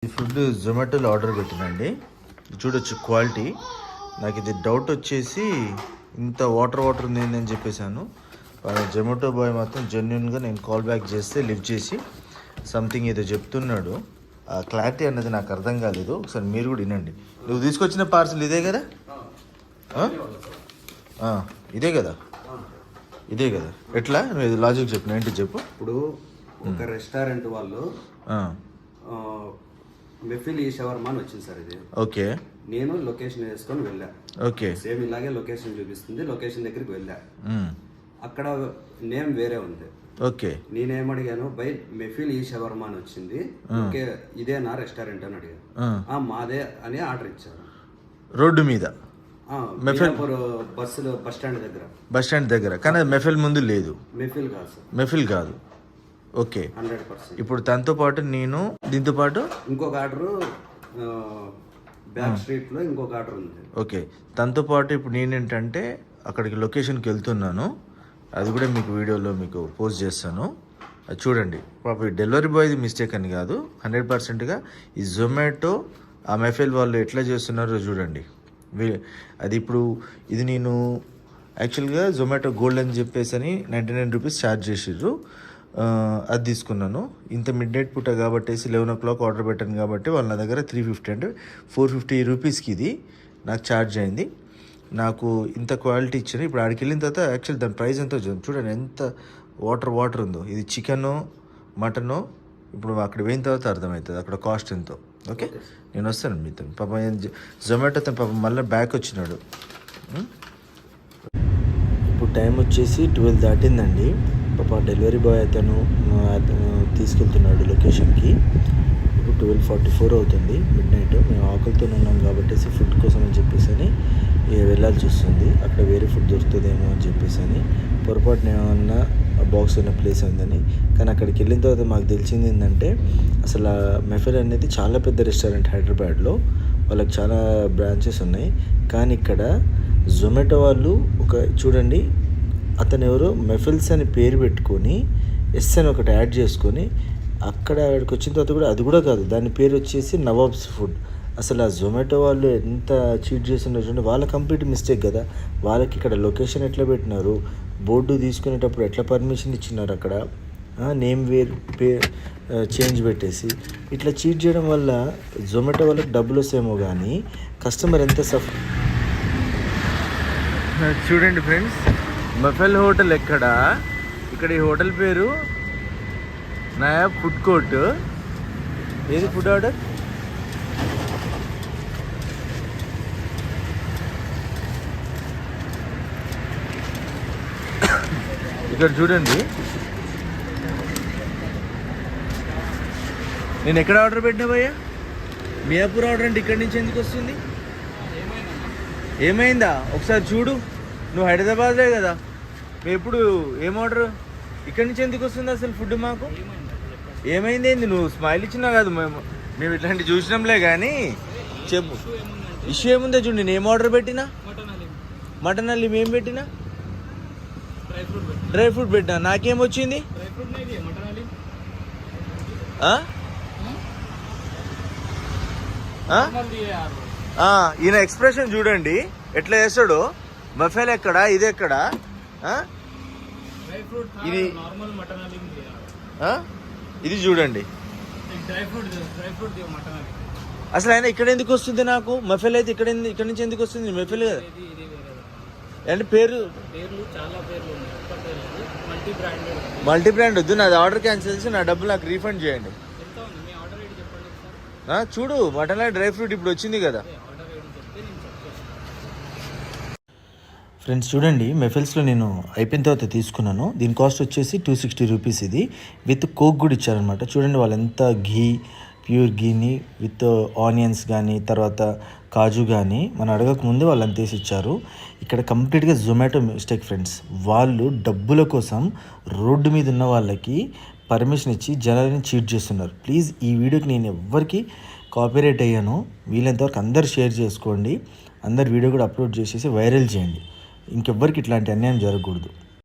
ఈ food జొమాటోలో order పెట్టినండి. చూడొచ్చు quality. నాకు ఇది డౌట్ వచ్చేసి ఇంత వాటర్ ఉంది ఏంటని చెప్పేశాను. జొమాటో బాయ్ మాత్రం జెన్యున్గా నేను కాల్ బ్యాక్ చేస్తే లిఫ్ట్ చేసి సంథింగ్ ఏదో చెప్తున్నాడు. ఆ క్లారిటీ అన్నది నాకు అర్థం కాలేదు. ఒకసారి మీరు కూడా వినండి. నువ్వు తీసుకొచ్చిన పార్సల్ ఇదే కదా? ఇదే కదా? ఇదే కదా? ఎట్లా నువ్వు ఇది లాజిక్ చెప్పిన ఏంటి చెప్పు. ఇప్పుడు ఒక రెస్టారెంట్ వాళ్ళు మెఫిల్ ఈ షవర్మా అని వచ్చింది సార్. ఇది ఓకే. నేను లొకేషన్ వేసుకొని వెళ్ళా. ఓకే. సేమ్ ఇలాగే లొకేషన్ చూపిస్తుంది. లొకేషన్ దగ్గరికి వెళ్ళా. అక్కడ నేమ్ వేరే ఉంది. ఓకే. నేనేమడిగాను, బై మెఫిల్ ఈ షవర్మా అని వచ్చింది, ఓకే ఇదే నా రెస్టారెంట్ అని అడిగాను. మాదే అని ఆర్డర్ ఇచ్చారు. రోడ్డు మీద బస్ స్టాండ్ దగ్గర కానీ మెఫిల్ ముందు లేదు. మెఫిల్ కాదు సార్. మెఫిల్ కాదు. ఓకే. 100%. ఇప్పుడు తనతో పాటు నేను దీంతో పాటు ఇంకొక ఆర్డర్ బ్యాక్ స్ట్రీట్ లో ఇంకొక ఆర్డర్ ఉంది. ఓకే. తనతో పాటు ఇప్పుడు నేనేంటంటే అక్కడికి లొకేషన్కి వెళ్తున్నాను. అది కూడా మీకు వీడియోలో మీకు పోస్ట్ చేస్తాను. అది చూడండి. పాప డెలివరీ బాయ్ది మిస్టేక్ అని కాదు, 100%గా ఈ జొమాటో ఆ మెఫిల్ వాళ్ళు ఎట్లా చేస్తున్నారో చూడండి. అది ఇప్పుడు ఇది నేను యాక్చువల్గా జొమాటో గోల్డ్ అని చెప్పేసి అని 99 రూపీస్ ఛార్జ్ చేసిర్రు. అది తీసుకున్నాను. ఇంత మిడ్ నైట్ పూట కాబట్టి 11 o'clock ఆర్డర్ పెట్టాను కాబట్టి వాళ్ళ నా దగ్గర 350 అంటే 450 రూపీస్కి ఇది నాకు ఛార్జ్ అయింది. నాకు ఇంత క్వాలిటీ ఇచ్చాను. ఇప్పుడు ఆడికి వెళ్ళిన తర్వాత యాక్చువల్ దాని ప్రైస్ ఎంతో చూడండి, ఎంత వాటర్ ఉందో. ఇది చికెను మటను ఇప్పుడు అక్కడ పోయిన తర్వాత అర్థమవుతుంది అక్కడ కాస్ట్ ఎంతో. ఓకే, నేను వస్తాను మీతో. పాప జొమాటో తను పాప మళ్ళీ బ్యాక్ వచ్చినాడు. ఇప్పుడు టైం వచ్చేసి 12 దాటిందండి. పాప డెలివరీ బాయ్ అతను తీసుకెళ్తున్నాడు లొకేషన్కి. ఇప్పుడు 12:44 అవుతుంది, మిడ్ నైట్. మేము ఆకలితో ఉన్నాం కాబట్టి ఫుడ్ కోసం అని చెప్పేసి అని వెళ్ళాల్సి వస్తుంది. అక్కడ వేరే ఫుడ్ దొరుకుతుందేమో అని చెప్పేసి అని పొరపాటున ఏమన్నా బాక్స్ ఉన్న ప్లేస్ ఉందని. కానీ అక్కడికి వెళ్ళిన తర్వాత మాకు తెలిసింది ఏంటంటే అసలు మెఫిల్ అనేది చాలా పెద్ద రెస్టారెంట్ హైదరాబాద్లో. వాళ్ళకి చాలా బ్రాంచెస్ ఉన్నాయి. కానీ ఇక్కడ జొమాటో వాళ్ళు ఒక చూడండి, అతను ఎవరో మెఫిల్స్ అని పేరు పెట్టుకొని ఎస్ అని ఒకటి యాడ్ చేసుకొని అక్కడ ఆడికి వచ్చిన తర్వాత కూడా అది కూడా కాదు, దాని పేరు వచ్చేసి నవాబ్స్ ఫుడ్. అసలు ఆ జొమాటో వాళ్ళు ఎంత చీట్ చేస్తున్నారు చూడండి. వాళ్ళ కంప్లీట్ మిస్టేక్ కదా. వాళ్ళకి ఇక్కడ లొకేషన్ ఎట్లా పెట్టినారు, బోర్డు తీసుకునేటప్పుడు ఎట్లా పర్మిషన్ ఇచ్చినారు, అక్కడ నేమ్ చేంజ్ పెట్టేసి ఇట్లా చీట్ చేయడం వల్ల జొమాటో వాళ్ళకి డబ్బులు వస్తాయేమో కానీ కస్టమర్ ఎంత సఫర్. చూడండి ఫ్రెండ్స్, మెఫిల్ హోటల్ ఎక్కడ? ఇక్కడ ఈ హోటల్ పేరు నయా ఫుడ్ కోర్ట్. ఏది ఫుడ్ ఆర్డర్? ఇక్కడ చూడండి, నేను ఎక్కడ ఆర్డర్ పెట్టినా భయ్యా? మియాపూర్ ఆర్డర్ అంటే ఇక్కడి నుంచి ఎందుకు వస్తుంది? ఏమైందా ఒకసారి చూడు. నువ్వు హైదరాబాద్లే కదా, మేము ఎప్పుడు ఏం ఆర్డర్ ఇక్కడి నుంచి ఎందుకు వస్తుంది అసలు ఫుడ్ మాకు? ఏమైంది ఏంది? నువ్వు స్మైల్ ఇచ్చినా కాదు, మేము ఇట్లాంటివి చూసినాంలే కానీ చెప్పు. ఇష్యూ ఏముందో చూడు. నేను ఏం ఆర్డర్ పెట్టినా? మటన్ అల్లి ఏం పెట్టినా? డ్రై ఫ్రూట్ పెట్టినా. నాకేమొచ్చింది? ఈయన ఎక్స్ప్రెషన్ చూడండి ఎట్లా చేస్తాడు. మెఫిల్ ఎక్కడ, ఇది ఎక్కడ? ఇది ఇది చూడండి. అసలు ఆయన ఇక్కడ ఎందుకు వస్తుంది నాకు? మెఫిల్ అయితే ఇక్కడ నుంచి ఎందుకు వస్తుంది? మెఫిల్ కదా అంటే పేరు మల్టీ బ్రాండ్ వద్దు. నాది ఆర్డర్ క్యాన్సిల్ చేసి నా డబ్బులు నాకు రీఫండ్ చేయండి. చూడు, మటన్ డ్రై ఫ్రూట్ ఇప్పుడు వచ్చింది కదా ఫ్రెండ్స్. చూడండి, మెఫిల్స్లో నేను అయిపోయిన తర్వాత తీసుకున్నాను. దీని కాస్ట్ వచ్చేసి 260 రూపీస్. ఇది విత్ కోక్ కూడా ఇచ్చారనమాట. చూడండి వాళ్ళు ఎంత ప్యూర్ ఘీని విత్ ఆనియన్స్ కానీ తర్వాత కాజు కానీ మనం అడగక ముందే వాళ్ళు అంత వేసి ఇచ్చారు. ఇక్కడ కంప్లీట్గా జొమాటో మిస్టేక్ ఫ్రెండ్స్. వాళ్ళు డబ్బుల కోసం రోడ్డు మీద ఉన్న వాళ్ళకి పర్మిషన్ ఇచ్చి జనాలని చీట్ చేస్తున్నారు. ప్లీజ్ ఈ వీడియోకి నేను ఎవ్వరికి కాపీరైట్ అయ్యాను. వీలైనంతవరకు అందరు షేర్ చేసుకోండి. అందరు వీడియో కూడా అప్లోడ్ చేసేసి వైరల్ చేయండి. ఇంకెవ్వరికి ఇట్లాంటి అన్యాయం జరగకూడదు.